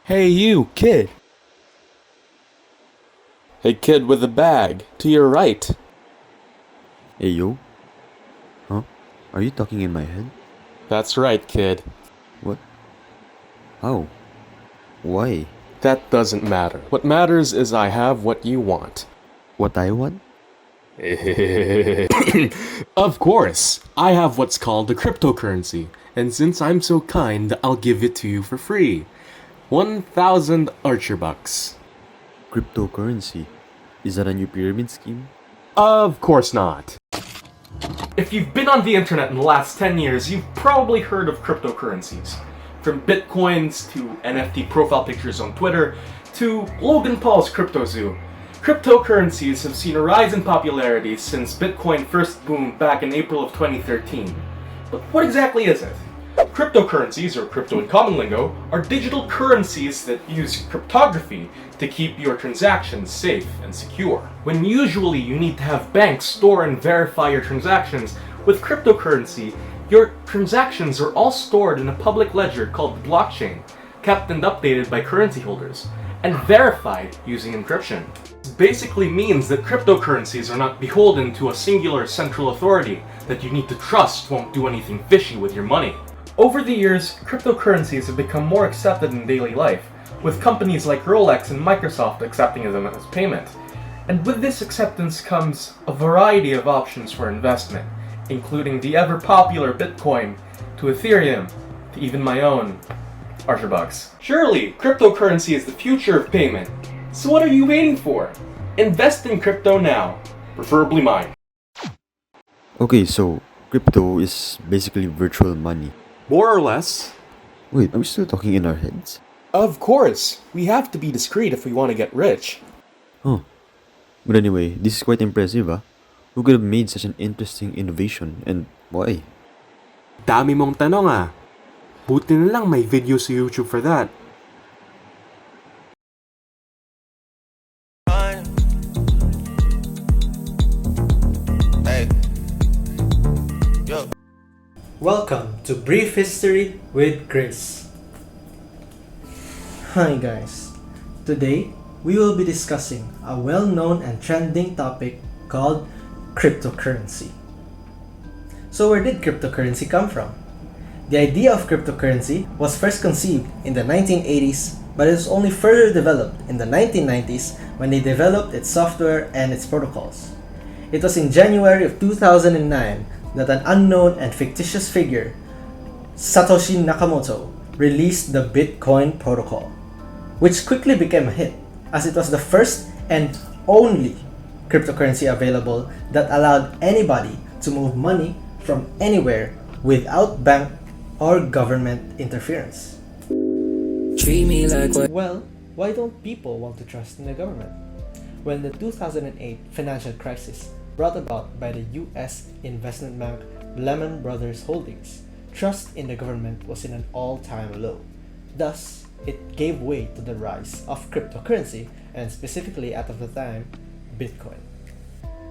Hey you, kid! Hey kid with the bag, to your right. Hey yo? Huh? Are you talking in my head? That's right, kid. What? How? Why? That doesn't matter. What matters is I have what you want. What I want? Of course, I have what's called a cryptocurrency, and since I'm so kind, I'll give it to you for free. 1,000 Archer bucks. Cryptocurrency? Is that a new pyramid scheme? Of course not. If you've been on the internet in the last 10 years, you've probably heard of cryptocurrencies. From bitcoins to NFT profile pictures on Twitter to Logan Paul's crypto zoo. Cryptocurrencies have seen a rise in popularity since Bitcoin first boomed back in April of 2013. But what exactly is it? Cryptocurrencies, or crypto in common lingo, are digital currencies that use cryptography to keep your transactions safe and secure. When usually you need to have banks store and verify your transactions, with cryptocurrency, your transactions are all stored in a public ledger called the blockchain, kept and updated by currency holders, and verified using encryption. This basically means that cryptocurrencies are not beholden to a singular central authority that you need to trust won't do anything fishy with your money. Over the years, cryptocurrencies have become more accepted in daily life, with companies like Rolex and Microsoft accepting them as payment. And with this acceptance comes a variety of options for investment, including the ever-popular Bitcoin, to Ethereum, to even my own Archerbucks. Surely, cryptocurrency is the future of payment. So what are you waiting for? Invest in crypto now, preferably mine. Okay, so crypto is basically virtual money. More or less. Wait, are we still talking in our heads? Of course, we have to be discreet if we want to get rich. Huh. But anyway, this is quite impressive, ah. Who could have made such an interesting innovation and why? Dami mong tanong ah. Buti na lang may video sa YouTube for that. Hey. Yo. Welcome to Brief History with Chris. Hi guys. Today, we will be discussing a well-known and trending topic called cryptocurrency. So where did cryptocurrency come from? The idea of cryptocurrency was first conceived in the 1980s, but it was only further developed in the 1990s when they developed its software and its protocols. It was in January of 2009 that an unknown and fictitious figure, Satoshi Nakamoto, released the Bitcoin protocol, which quickly became a hit as it was the first and only cryptocurrency available that allowed anybody to move money from anywhere without bank or government interference. Treat me like what? Well, why don't people want to trust in the government? When the 2008 financial crisis brought about by the US investment bank Lehman Brothers Holdings, trust in the government was in an all-time low. Thus, it gave way to the rise of cryptocurrency, and specifically at the time, Bitcoin.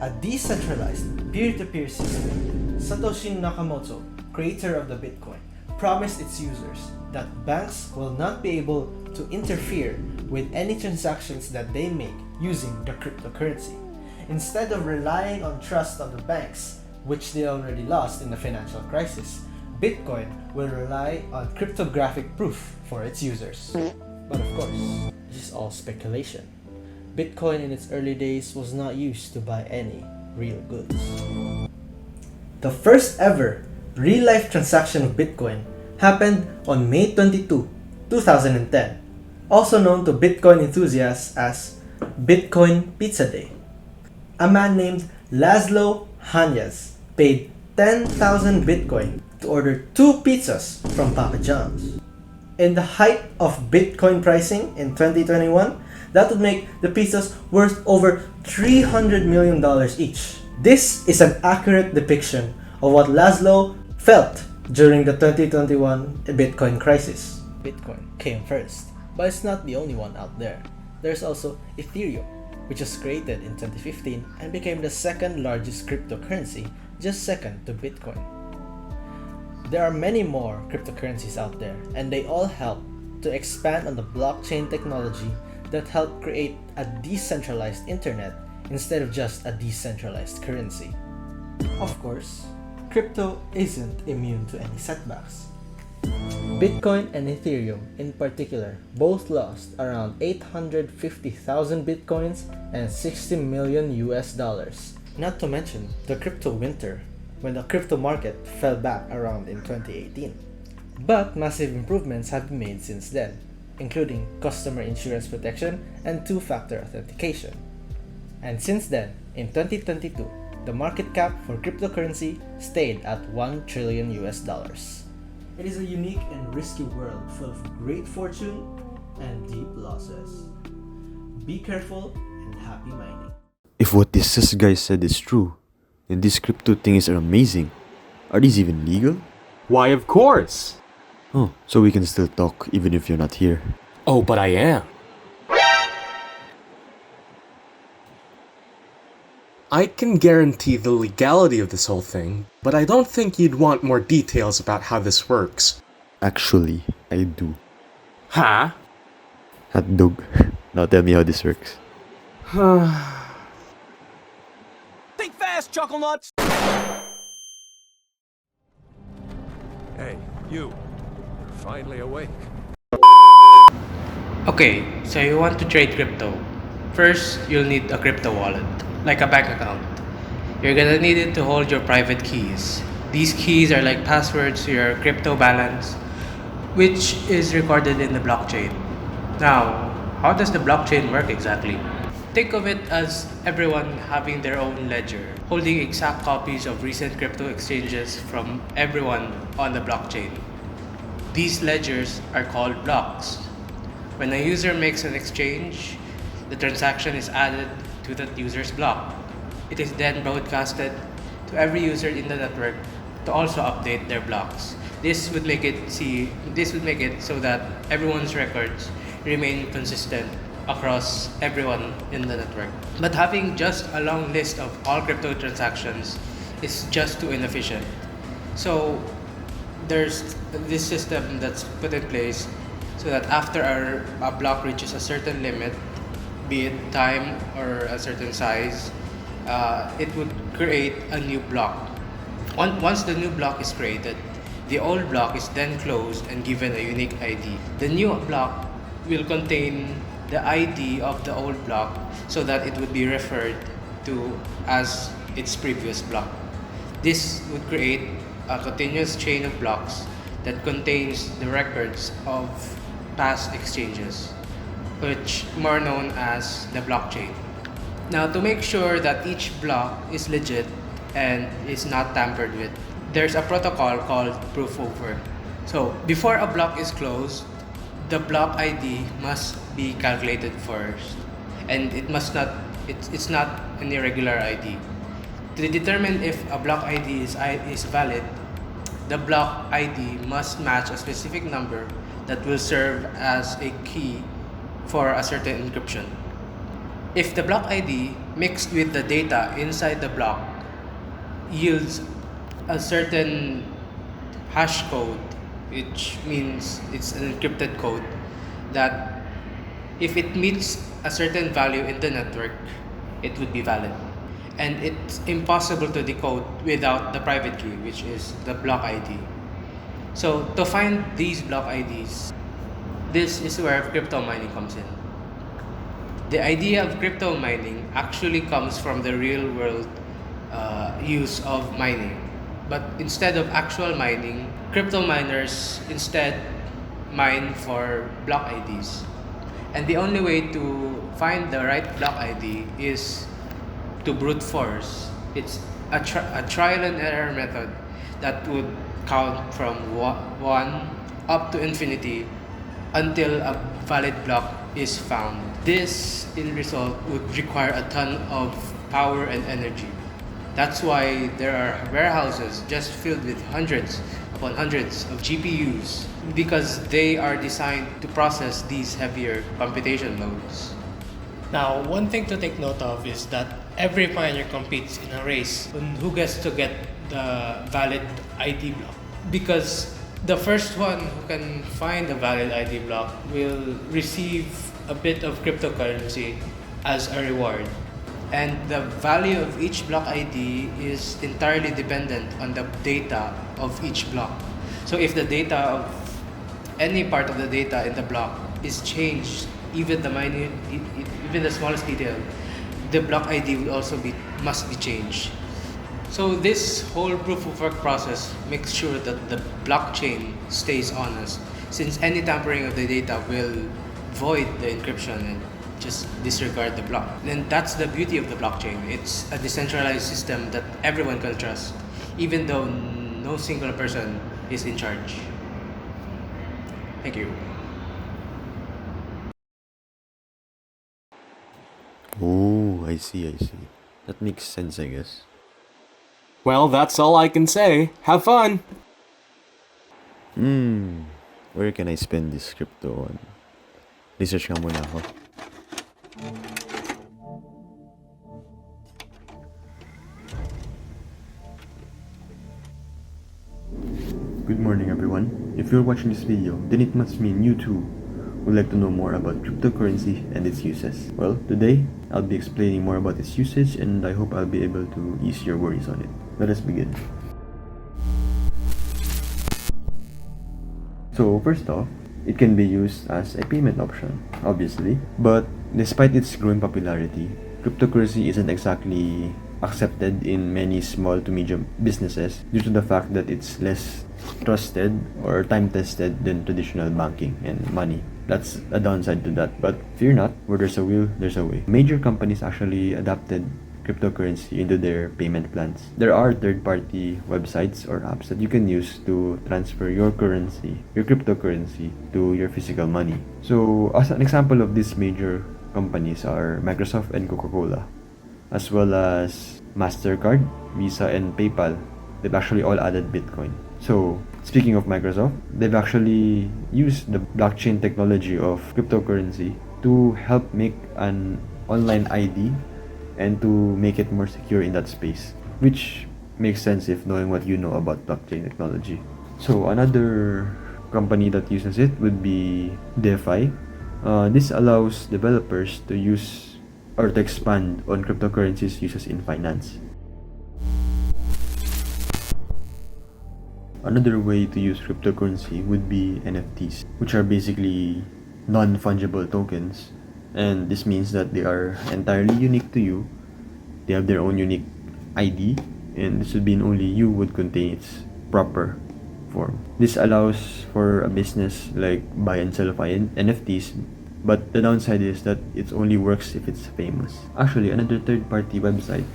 A decentralized peer-to-peer system, Satoshi Nakamoto, creator of the Bitcoin, promised its users that banks will not be able to interfere with any transactions that they make using the cryptocurrency. Instead of relying on trust of the banks, which they already lost in the financial crisis, Bitcoin will rely on cryptographic proof for its users. But of course, this is all speculation. Bitcoin in its early days was not used to buy any real goods. The first ever real-life transaction of Bitcoin happened on May 22, 2010, also known to Bitcoin enthusiasts as Bitcoin Pizza Day. A man named Laszlo Hanyas paid 10,000 Bitcoin to order 2 pizzas from Papa John's. In the height of Bitcoin pricing in 2021, that would make the pizzas worth over $300 million each. This is an accurate depiction of what Laszlo felt during the 2021 Bitcoin crisis. Bitcoin came first, but it's not the only one out there. There's also Ethereum, which was created in 2015 and became the second largest cryptocurrency, just second to Bitcoin. There are many more cryptocurrencies out there, and they all help to to expand on the blockchain technology that helped create a decentralized internet instead of just a decentralized currency. Of course, crypto isn't immune to any setbacks. Bitcoin and Ethereum in particular both lost around 850,000 bitcoins and 60 million US dollars. Not to mention the crypto winter, when the crypto market fell back around in 2018. But massive improvements have been made since then, including customer insurance protection and two-factor authentication. And since then, in 2022, the market cap for cryptocurrency stayed at 1 trillion US dollars. It is a unique and risky world full of great fortune and deep losses. Be careful and happy mining. If what this guy said is true, then these crypto things are amazing. Are these even legal? Why, of course! Oh, so we can still talk even if you're not here. Oh, but I am. I can guarantee the legality of this whole thing, but I don't think you'd want more details about how this works. Actually, I do. Huh? Hot dog. Now tell me how this works. Think fast, chuckle nuts! Hey, you. You're finally awake. Okay, so you want to trade crypto. First, you'll need a crypto wallet, like a bank account. You're gonna need it to hold your private keys. These keys are like passwords to your crypto balance, which is recorded in the blockchain. Now, how does the blockchain work exactly? Think of it as everyone having their own ledger, holding exact copies of recent crypto exchanges from everyone on the blockchain. These ledgers are called blocks. When a user makes an exchange, the transaction is added to that user's block. It is then broadcasted to every user in the network to also update their blocks. This would make it so that everyone's records remain consistent across everyone in the network. But having just a long list of all crypto transactions is just too inefficient. So there's this system that's put in place so that after a block reaches a certain limit, be it time or a certain size, it would create a new block. Once the new block is created, the old block is then closed and given a unique ID. The new block will contain the ID of the old block so that it would be referred to as its previous block. This would create a continuous chain of blocks that contains the records of past exchanges, which more known as the blockchain. Now, to make sure that each block is legit and is not tampered with, there's a protocol called proof of work. So before a block is closed, the block ID must be calculated first, and it's not an irregular ID. To determine if a block ID is valid, the block ID must match a specific number that will serve as a key for a certain encryption. If the block ID mixed with the data inside the block yields a certain hash code, which means it's an encrypted code, that if it meets a certain value in the network, it would be valid. And it's impossible to decode without the private key, which is the block ID. So to find these block IDs, this is where crypto mining comes in. The idea of crypto mining actually comes from the real world use of mining. But instead of actual mining, crypto miners instead mine for block IDs. And the only way to find the right block ID is to brute force. It's a trial and error method that would count from 1 up to infinity until a valid block is found. This, in result, would require a ton of power and energy. That's why there are warehouses just filled with hundreds upon hundreds of GPUs, because they are designed to process these heavier computation loads. Now, one thing to take note of is that every miner competes in a race on who gets to get the valid ID block, because The first one who can find a valid ID block will receive a bit of cryptocurrency as a reward. And the value of each block ID is entirely dependent on the data of each block. So if the data of any part of the data in the block is changed, even the smallest detail, the block ID will also must be changed. So this whole proof of work process makes sure that the blockchain stays honest, since any tampering of the data will void the encryption and just disregard the block. And that's the beauty of the blockchain. It's a decentralized system that everyone can trust, even though no single person is in charge. Thank you. Oh, I see. That makes sense, I guess. Well, that's all I can say. Have fun! Where can I spend this crypto on? Research nga muna ako. Good morning, everyone. If you're watching this video, then it must mean you too would like to know more about cryptocurrency and its uses. Well, today I'll be explaining more about its usage, and I hope I'll be able to ease your worries on it. Let us begin. So first off, it can be used as a payment option, obviously, but despite its growing popularity, cryptocurrency isn't exactly accepted in many small to medium businesses due to the fact that it's less trusted or time-tested than traditional banking and money. That's a downside to that, but fear not, where there's a will, there's a way. Major companies actually adapted cryptocurrency into their payment plans. There are third-party websites or apps that you can use to transfer your currency, your cryptocurrency, to your physical money. So as an example of these major companies are Microsoft and Coca-Cola, as well as MasterCard, Visa, and PayPal. They've actually all added Bitcoin. So speaking of Microsoft, they've actually used the blockchain technology of cryptocurrency to help make an online ID and to make it more secure in that space, which makes sense if knowing what you know about blockchain technology. So another company that uses it would be DeFi. This allows developers to use or to expand on cryptocurrencies uses in finance. Another way to use cryptocurrency would be NFTs, which are basically non-fungible tokens, and this means that they are entirely unique to you. They have their own unique ID, and this would mean only you would contain its proper form. This allows for a business like buy and sell of NFTs, but the downside is that it only works if it's famous. Actually, another third-party website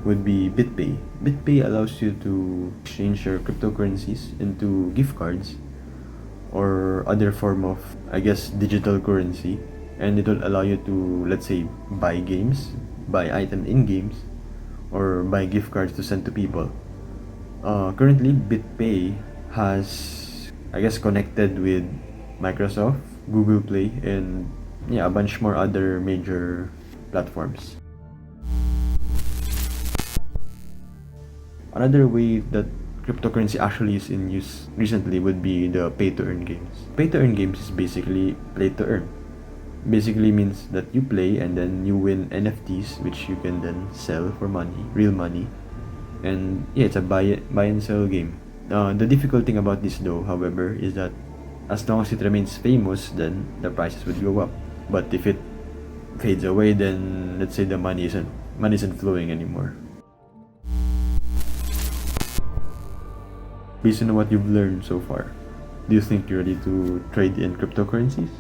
would be BitPay. BitPay allows you to exchange your cryptocurrencies into gift cards or other form of, I guess, digital currency, and it will allow you to, let's say, buy games, buy items in games, or buy gift cards to send to people. Currently, BitPay has, I guess, connected with Microsoft, Google Play, and a bunch more other major platforms. Another way that cryptocurrency actually is in use recently would be the pay-to-earn games. Pay-to-earn games is basically play-to-earn. Basically means that you play and then you win NFTs, which you can then sell for money, real money. And it's a buy and sell game. The difficult thing about this though, however, is that as long as it remains famous, then the prices would go up. But if it fades away, then let's say the money isn't flowing anymore. Based on what you've learned so far, do you think you're ready to trade in cryptocurrencies?